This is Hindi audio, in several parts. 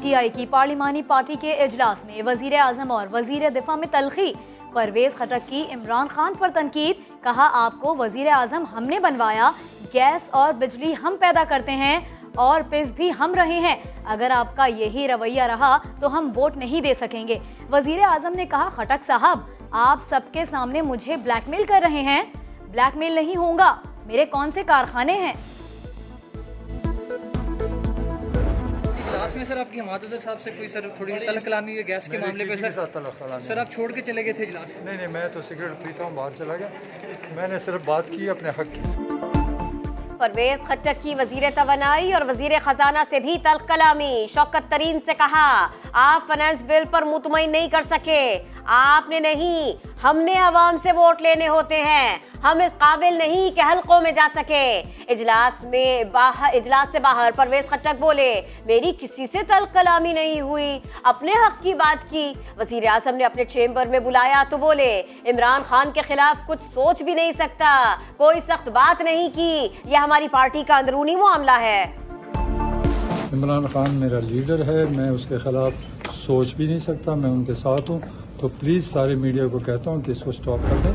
PTI की पार्लिमानी पार्टी के इजलास में वजीर आजम और वजीर दिफा में तलखी। परवेज खटक की इमरान खान पर तनकीद, कहा आपको वजीर आजम हमने बनवाया, गैस और बिजली हम पैदा करते हैं और पिस भी हम रहे हैं। अगर आपका यही रवैया रहा तो हम वोट नहीं दे सकेंगे। वजीर आजम ने कहा, खटक साहब आप सबके सामने मुझे ब्लैकमेल कर रहे हैं। ब्लैकमेल नहीं होगा, मेरे कौन से कारखाने हैं। इजलास में सर आपकी हमादत साहब से कोई सर थोड़ी तलब कलामी हुई गैस के मामले पे सर आप छोड़ के चले गए थे इजलास? नहीं, मैं तो सिगरेट पीता हूँ, बाहर चला गया। मैंने सिर्फ बात की अपने हक की। परवेज खट्टक की वजीर तवानाई और वजीर खजाना से भी तल्ख कलामी। शौकत तरीन से कहा, आप फाइनेंस बिल पर मुतमईन नहीं कर सके, आपने नहीं हमने अवाम से वोट लेने होते हैं, हम इस काबिल नहीं कि हल्कों में जा सके। इजलास से बाहर परवेज खट्टक बोले, मेरी किसी से तल्ख कलामी नहीं हुई, अपने हक की बात की। वजीर आजम ने अपने चेंबर में बुलाया तो बोले, इमरान खान के खिलाफ कुछ सोच भी नहीं सकता, कोई सख्त बात नहीं की, यह हमारी पार्टी का अंदरूनी मामला है। इमरान खान मेरा लीडर है, मैं उसके खिलाफ सोच भी नहीं सकता, मैं उनके साथ हूँ। तो प्लीज़ सारे मीडिया को कहता हूँ कि इसको स्टॉप कर दें।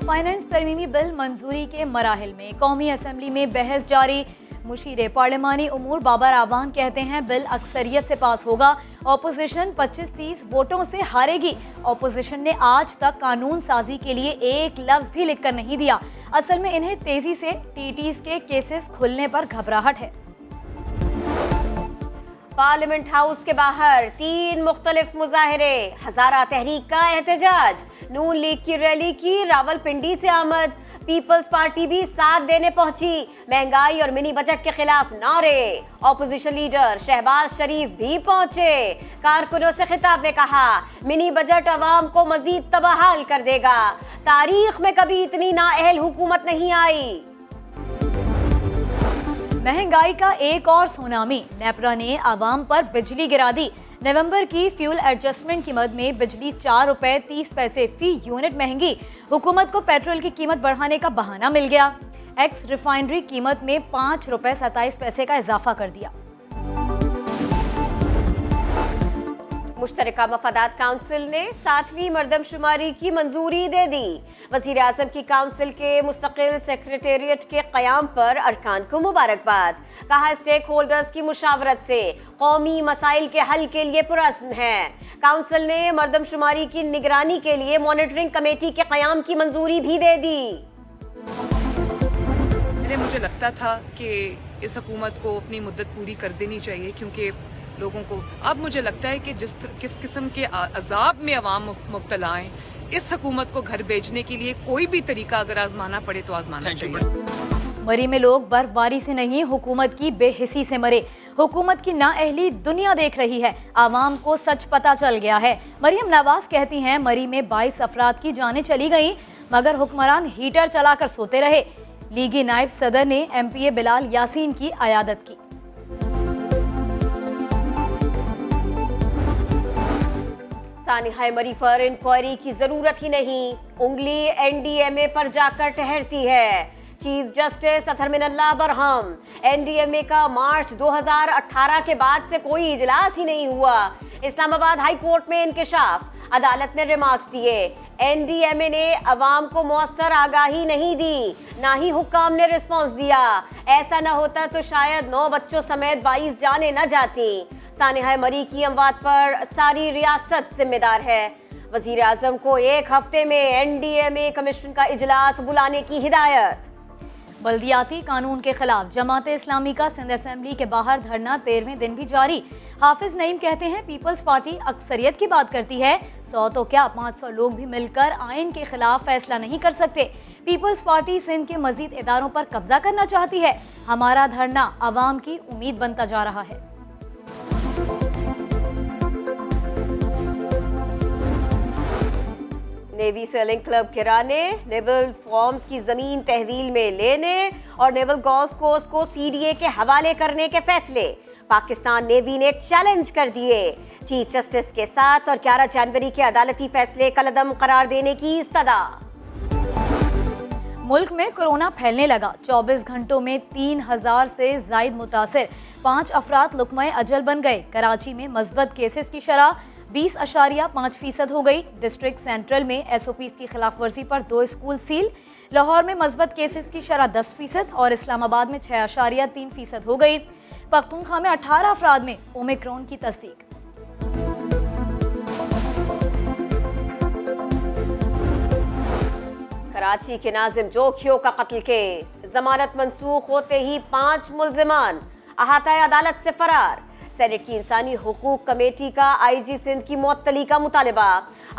फाइनेंस तरमीमी बिल मंजूरी के मराहिल में कौमी असम्बली में बहस जारी। मुशीर पार्लिमानी उमूर बाबर आवान कहते हैं बिल अक्सरियत से पास होगा, ऑपोजिशन 25-30 वोटों से हारेगी। ऑपोजिशन ने आज तक कानून साजी के लिए एक लफ्ज भी लिखकर नहीं दिया। असल में इन्हें तेजी से टीटीज के केसेस खुलने पर घबराहट है। पार्लियामेंट हाउस के बाहर 3 मुख्तलिफ मुजाहिरे, हजारा तहरीक का एहतजाज, नून लीग की रैली की रावलपिंडी से आमद, पीपल्स पार्टी भी साथ देने पहुंची। महंगाई और मिनी बजट के खिलाफ नारे, ऑपोजिशन लीडर शहबाज शरीफ भी पहुंचे। कारकुनों से खिताब में कहा, मिनी बजट अवाम को मजीद तबाहाल कर देगा, तारीख में कभी इतनी नाअहल हुकूमत नहीं आई। महंगाई का एक और सुनामी, नेपरा ने आवाम पर बिजली गिरा दी। नवंबर की फ्यूल एडजस्टमेंट की मद में बिजली 4 रुपए 30 पैसे फी यूनिट महंगी। हुकूमत को पेट्रोल की कीमत बढ़ाने का बहाना मिल गया। एक्स रिफाइनरी कीमत में 5 रुपए 27 पैसे का इजाफा कर दिया। मुश्तरका मफादात काउंसिल ने 7वीं मरदमशुमारी की मंजूरी दे दी। वजीर आजम की काउंसिल के मुस्तकिल सेक्रेटेरिएट के क़याम पर अरकान को मुबारकबाद। कहा, स्टेक होल्डर्स की मुशावरत से कौमी मसाइल के हल के लिए पुरअज़्म है। काउंसिल ने मरदमशुमारी की निगरानी के लिए मॉनिटरिंग कमेटी के क़याम की मंजूरी भी दे दी। मुझे लगता था कि इस हुकूमत को अपनी मुद्दत पूरी कर देनी चाहिए, क्योंकि लोगों को अब मुझे लगता है कि किस किस्म के अजाब में अवाम मुब्तला हैं, इस हुकूमत को घर भेजने के लिए कोई भी तरीका अगर आजमाना पड़े तो आजमाना चाहिए। मरी में लोग बर्फबारी से नहीं, हुकूमत की बेहिसी से मरे। हुकूमत की नाअहली दुनिया देख रही है, आवाम को सच पता चल गया है। मरियम नवाज कहती हैं, मरी में 22 अफराद की जानें चली गईं, मगर हुक्मरान हीटर चलाकर सोते रहे। लीगी नायब सदर ने MPA बिलाल यासीन की अयादत की। सानिहा मरी पर इंक्वायरी की जरूरत ही नहीं, उंगली NDMA पर जाकर ठहरती है। Chief justice Athar Minallah Barham, NDMA का मार्च 2018 के बाद से कोई इजलास ही नहीं हुआ। इस्लामाबाद हाई कोर्ट में इंकिशाफ, अदालत ने रिमार्क्स दिए, NDMA ने अवाम को मौसर आगाही नहीं दी, ना ही हुक्काम ने रिस्पॉन्स दिया। ऐसा न होता तो शायद 9 बच्चों समेत 22 जाने न जाती। सानिहा मरी की अमवात पर सारी रियासत जिम्मेदार है। वजीर आजम को 1 हफ्ते में NDMA कमीशन का इजलास बुलाने की हिदायत। बल्दियाती कानून के खिलाफ जमात इस्लामी का सिंध असेंबली के बाहर धरना 13वें दिन भी जारी। हाफिज नईम कहते हैं, पीपल्स पार्टी अक्सरियत की बात करती है, 100 तो क्या 500 लोग भी मिलकर आइन के खिलाफ फैसला नहीं कर सकते। पीपल्स पार्टी सिंध के मजीद इदारों पर कब्जा करना चाहती है। हमारा धरना अवाम की उम्मीद बनता जा रहा है। नेवी सेलिंग क्लब गिराने, नेवल फॉर्म्स की जमीन तहवील में लेने और नेवल गोल्फ कोर्स को CDA के हवाले करने के फैसले पाकिस्तान नेवी ने चैलेंज कर दिए। चीफ जस्टिस के साथ और 11 जनवरी के अदालती फैसले कलअदम करार देने की इस्तदा। मुल्क में कोरोना फैलने लगा। 24 घंटों में 3000 से जायद मुतासिर, 5 अफराद लुक़्मा-ए अजल बन गए। कराची में मस्बत केसेस की शरह 20.5% हो गई। डिस्ट्रिक्ट सेंट्रल में SOPs की खिलाफ वर्जी पर 2 स्कूल सील। लाहौर में मस्बत केसेस की शरह 10% और इस्लामाबाद में 6.3% हो गई। पख्तूनख्वा में 18 अफराद में ओमिक्रॉन की तस्दीक। कराची के नाजिम जोखियों का कत्ल केस, जमानत मंसूख होते ही 5 मुल्जिमान अहाता अदालत से फरार। सेनेट की इंसानी हुकूक कमेटी का IG सिंध की मुअत्तली का मुतालबा।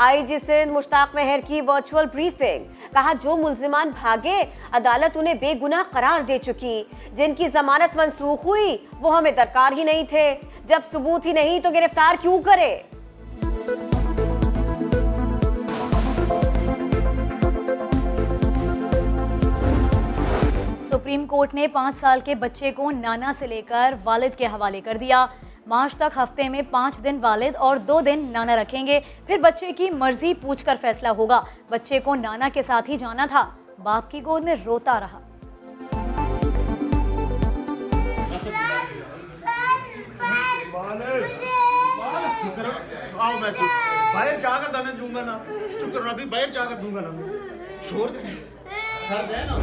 IG सिंध मुश्ताक मेहर की वर्चुअल ब्रीफिंग, कहा जो मुल्जिमान भागे अदालत उन्हें बेगुनाह करार दे चुकी। जिनकी जमानत मंसूख हुई वो हमें दरकार ही नहीं थे। जब सबूत ही नहीं तो गिरफ्तार क्यों करे। सुप्रीम कोर्ट ने 5 साल के बच्चे को नाना से लेकर वालिद के हवाले कर दिया। मार्च तक हफ्ते में 5 दिन वालिद और 2 दिन नाना रखेंगे, फिर बच्चे की मर्जी पूछकर फैसला होगा। बच्चे को नाना के साथ ही जाना था, बाप की गोद में रोता रहा। बाहर जाकर दाना दूंगा ना, चुप करो, अभी बाहर जाकर दूंगा ना, शोर दे, सर दे ना।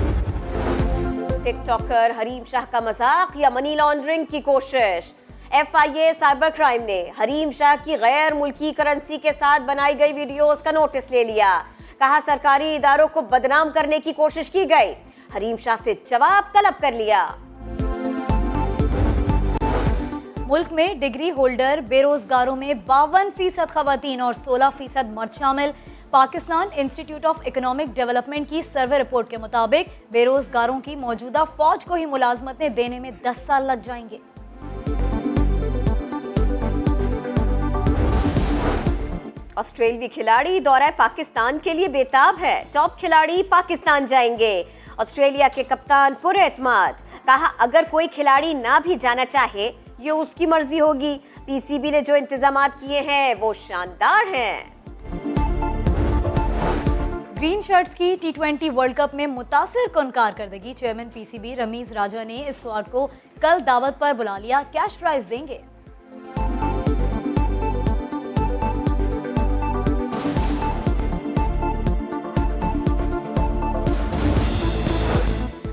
टिकटॉकर हरीम शाह का मजाक या मनी लॉन्ड्रिंग की कोशिश। FIA साइबर क्राइम ने हरीम शाह की गैर मुल्की करेंसी के साथ बनाई गई वीडियोस का नोटिस ले लिया। कहा सरकारी इदारों को बदनाम करने की कोशिश की गई। हरीम शाह से जवाब तलब कर लिया। मुल्क में डिग्री होल्डर बेरोजगारों में 52% खवातीन और 16% मर्द शामिल। Pakistan institute of economic development की सर्वे रिपोर्ट के मुताबिक बेरोजगारों की मौजूदा फौज को ही मुलाजमतें देने में 10 साल लग जाएंगे। ऑस्ट्रेलियाई खिलाड़ी दौरा पाकिस्तान के लिए बेताब है। टॉप खिलाड़ी पाकिस्तान जाएंगे। ऑस्ट्रेलिया के कप्तान पुरएतमाद, कहा अगर कोई खिलाड़ी ना भी जाना चाहे ये उसकी मर्जी होगी। PCB ने जो इंतजामात किए हैं वो शानदार हैं। ग्रीन शर्ट्स की T20 वर्ल्ड कप में मुतासिर कुन कारकर्दगी। चेयरमैन PCB रमीज राजा ने स्क्वाड को कल दावत पर बुला लिया, कैश प्राइज देंगे।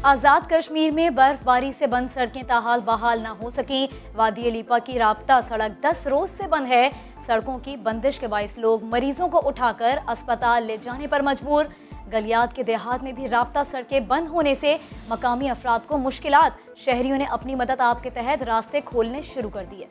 आज़ाद कश्मीर में बर्फबारी से बंद सड़कें ताहाल बहाल ना हो सकी। वादी अलीपा की राब्ता सड़क 10 रोज से बंद है। सड़कों की बंदिश के बाइस लोग मरीजों को उठाकर अस्पताल ले जाने पर मजबूर। गलियात के देहात में भी राब्ता सड़कें बंद होने से मकामी अफराद को मुश्किलात। शहरियों ने अपनी मदद आप के तहत रास्ते खोलने शुरू कर दिए।